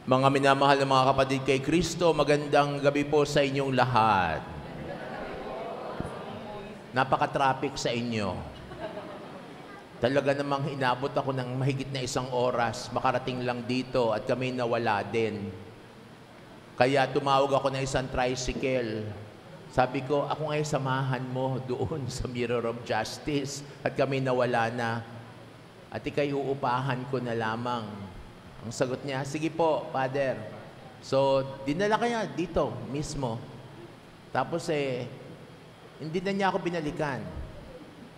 Mga minamahal na mga kapatid kay Kristo, magandang gabi po sa inyong lahat. Napaka-traffic sa inyo. Talaga namang inabot ako ng mahigit na 1 oras, makarating lang dito at kami nawala din. Kaya tumawag ako ng isang tricycle. Sabi ko, ako ngayon samahan mo doon sa Mirror of Justice at kami nawala na. At ikay uupahan ko na lamang. Ang sagot niya, sige po, Father. So, dinala kaya dito mismo. Tapos hindi na niya ako binalikan.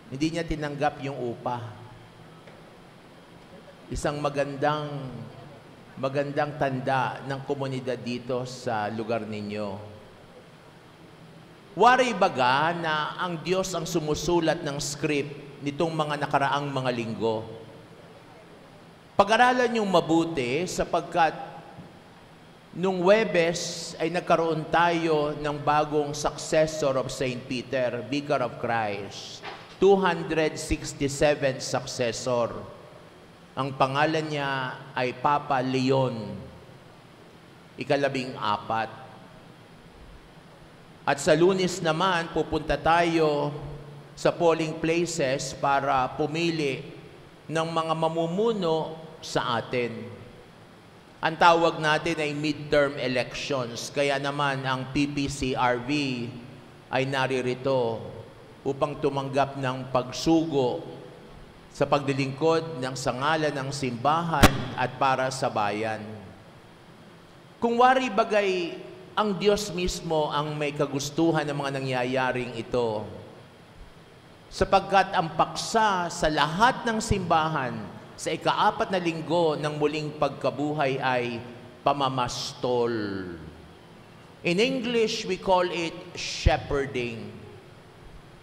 Hindi niya tinanggap yung upa. Isang magandang tanda ng komunidad dito sa lugar ninyo. Wari baga na ang Diyos ang sumusulat ng script nitong mga nakaraang mga linggo? Pag-aralan niyong mabuti sapagkat nung Huwebes ay nagkaroon tayo ng bagong successor of St. Peter, Vicar of Christ. 267 successor. Ang pangalan niya ay Papa Leon, 14. At sa Lunes naman, pupunta tayo sa polling places para pumili ng mga mamumuno sa atin. Ang tawag natin ay midterm elections. Kaya naman ang PPCRV ay naririto upang tumanggap ng pagsugo sa paglilingkod ng sangalan ng simbahan at para sa bayan. Kung wari bagay ang Diyos mismo ang may kagustuhan ng mga nangyayaring ito, sapagkat ang paksa sa lahat ng simbahan sa ika-4 na linggo ng muling pagkabuhay ay pamamastol. In English, we call it shepherding.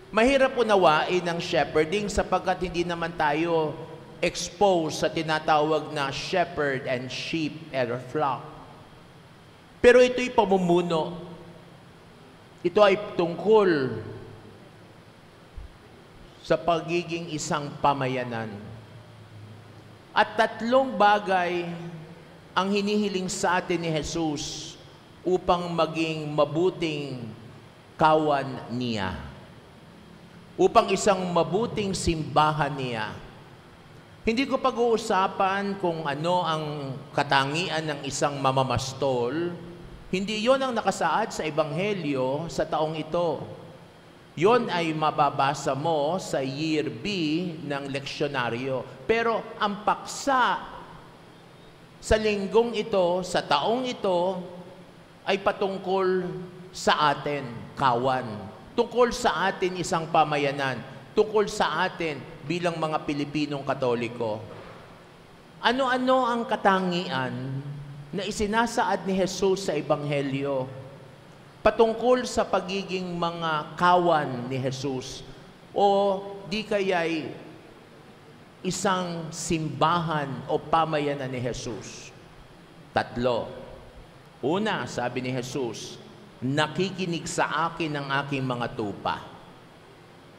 Mahirap unawain ang shepherding sapagkat hindi naman tayo exposed sa tinatawag na shepherd and sheep or flock. Pero ito'y pamumuno. Ito ay tungkol sa pagiging isang pamayanan. At 3 bagay ang hinihiling sa atin ni Jesus upang maging mabuting kawan niya. Upang isang mabuting simbahan niya. Hindi ko pag-uusapan kung ano ang katangian ng isang mamamastol. Hindi yon ang nakasaad sa Ebanghelyo sa taong ito. Yon ay mababasa mo sa Year B ng leksyonaryo. Pero ang paksa sa linggong ito, sa taong ito, ay patungkol sa atin, kawan. Tungkol sa atin isang pamayanan. Tungkol sa atin bilang mga Pilipinong Katoliko. Ano-ano ang katangian na isinasaad ni Jesus sa Ebanghelyo patungkol sa pagiging mga kawan ni Jesus o di kaya'y isang simbahan o pamayanan ni Jesus? 3. Una, sabi ni Jesus, nakikinig sa akin ang aking mga tupa.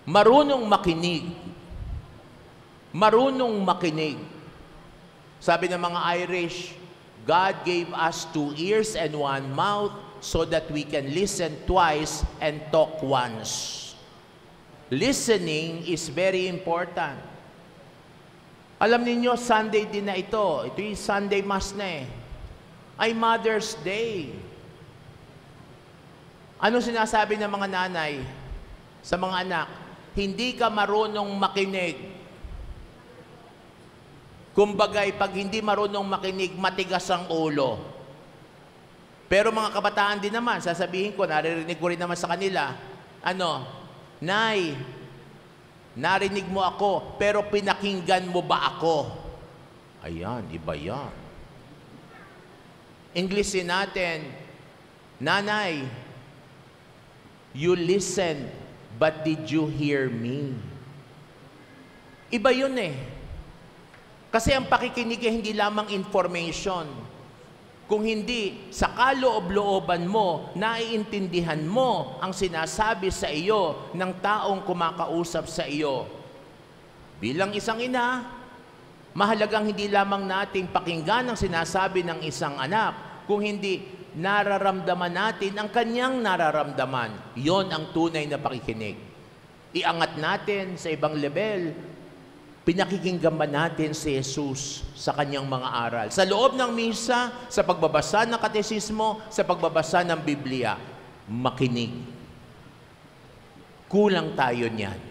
Marunong makinig. Marunong makinig. Sabi ng mga Irish, God gave us 2 ears and 1 mouth so that we can listen twice and talk once. Listening is very important. Alam niyo, Sunday din na ito. Ito yung Sunday Mass na ay Mother's Day. Ano sinasabi ng mga nanay sa mga anak? Hindi ka marunong makinig. Kumbagay, pag hindi marunong makinig, matigas ang ulo. Pero mga kabataan din naman, sasabihin ko, naririnig ko rin naman sa kanila, Nay, narinig mo ako, pero pinakinggan mo ba ako? Ayan, iba yan. Englishin natin, Nanay, you listened, but did you hear me? Iba yun Kasi ang pakikinig ay hindi lamang information. Kung hindi, sa kaloob-looban mo, naiintindihan mo ang sinasabi sa iyo ng taong kumakausap sa iyo. Bilang isang ina, Mahalagang hindi lamang nating pakinggan ang sinasabi ng isang anak, kung hindi nararamdaman natin ang kanyang nararamdaman. Yon ang tunay na pakikinig. Iangat natin sa ibang level, pinakikinggan ba natin si Jesus sa kanyang mga aral? Sa loob ng misa, sa pagbabasa ng katesismo, sa pagbabasa ng Biblia, makinig. Kulang tayo niyan.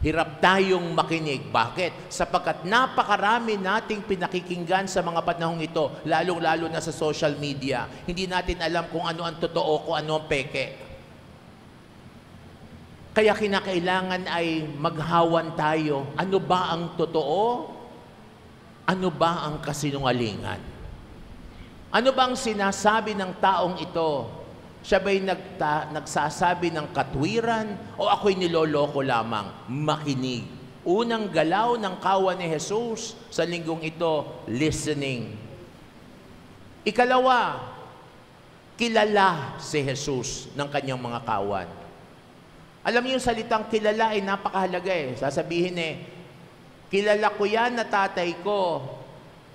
Hirap tayong makinig. Bakit? Sapagkat napakarami nating pinakikinggan sa mga panahong ito, lalong-lalo na sa social media. Hindi natin alam kung ano ang totoo, kung ano ang peke. Kaya kinakailangan ay maghawan tayo. Ano ba ang totoo? Ano ba ang kasinungalingan? Ano bang sinasabi ng taong ito? Siya ba'y nagsasabi ng katwiran o ako'y niloloko lamang? Makinig. Unang galaw ng kawan ni Jesus sa linggong ito, listening. Ikalawa, kilala si Jesus ng kanyang mga kawan. Alam niyo yung salitang kilala ay napakahalaga eh. Sasabihin kilala ko yan na tatay ko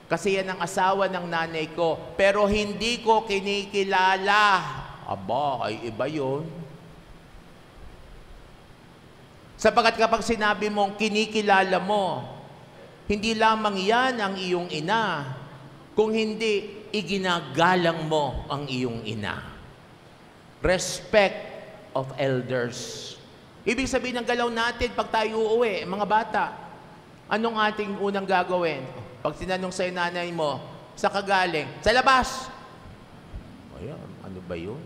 kasi yan ang asawa ng nanay ko, pero hindi ko kinikilala. Aba, ay iba yun. Sapagkat kapag sinabi mong kinikilala mo, hindi lamang yan ang iyong ina, kung hindi, iginagalang mo ang iyong ina. Respect of elders. Ibig sabihin ng galaw natin pag tayo uuwi, mga bata, anong ating unang gagawin? Pag tinanong sa'yo nanay mo, sa kagaling, sa labas. Ayan, ano ba yun?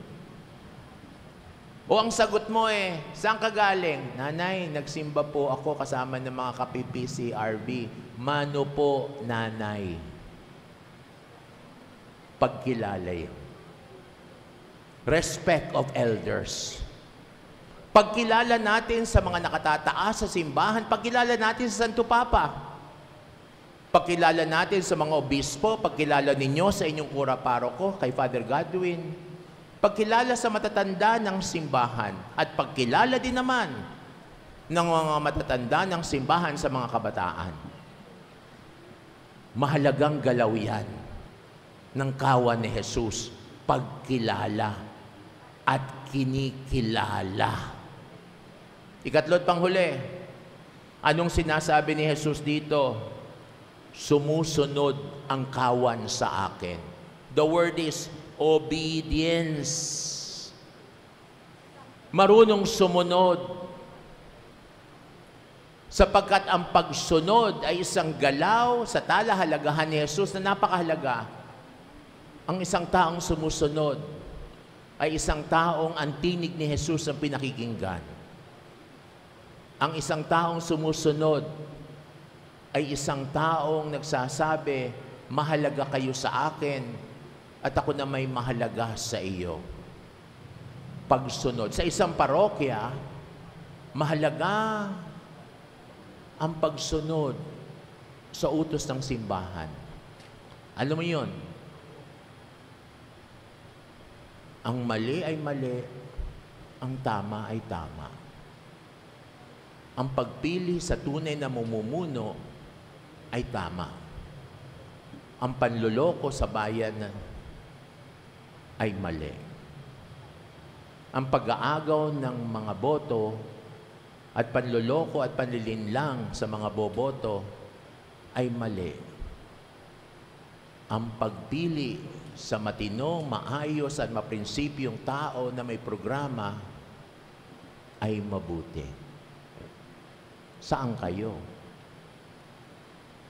O ang sagot mo saan ka galing? Nanay, nagsimba po ako kasama ng mga ka-PPCRB. Mano po, nanay? Pagkilala yun. Respect of elders. Pagkilala natin sa mga nakatataas sa simbahan, pagkilala natin sa Santo Papa. Pagkilala natin sa mga obispo, pagkilala ninyo sa inyong kura paroko, kay Father Godwin. Pagkilala sa matatanda ng simbahan at pagkilala din naman ng mga matatanda ng simbahan sa mga kabataan. Mahalagang galaw yan ng kawan ni Jesus, pagkilala at kinikilala. Ikatlo't panghuli, anong sinasabi ni Jesus dito? Sumusunod ang kawan sa akin. The word is obedience. Marunong sumunod. Sapagkat ang pagsunod ay isang galaw sa talahalagahan ni Jesus na napakahalaga. Ang isang taong sumusunod ay isang taong ang tinig ni Jesus ang pinakikinggan. Ang isang taong sumusunod ay isang taong nagsasabi, mahalaga kayo sa akin, at ako na may mahalaga sa iyo. Pagsunod. Sa isang parokya, mahalaga ang pagsunod sa utos ng simbahan. Alam mo yun? Ang mali ay mali, ang tama ay tama. Ang pagpili sa tunay na mumumuno ay tama. Ang panloloko sa bayan ay mali. Ang pag-aagaw ng mga boto at panloloko at panlilinlang sa mga boboto ay mali. Ang pagpili sa matino, maayos at maprinsipyong tao na may programa ay mabuti. Saan kayo?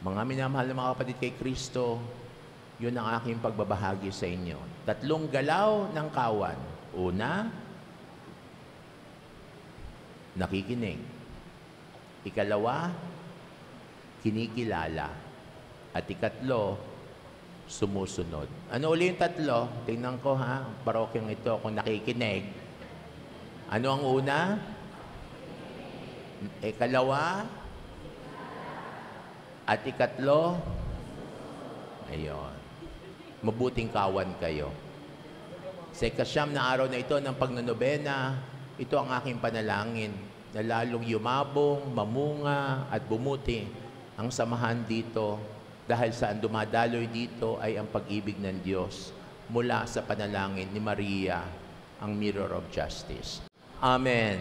Mga minamahal na mga kapatid kay Kristo, yun ang aking pagbabahagi sa inyo. 3 galaw ng kawan. Una, nakikinig. Ikalawa, kinikilala. At ikatlo, sumusunod. Ano uli yung 3? Tingnan ko parokyang ito kung nakikinig. Ano ang una? Ikalawa? At ikatlo? Ayun. Mabuting kawan kayo. Sa 9 na araw na ito ng pagnanobena, ito ang aking panalangin na lalong yumabong, mamunga at bumuti ang samahan dito dahil saan dumadaloy dito ay ang pag-ibig ng Diyos mula sa panalangin ni Maria, ang Mirror of Justice. Amen.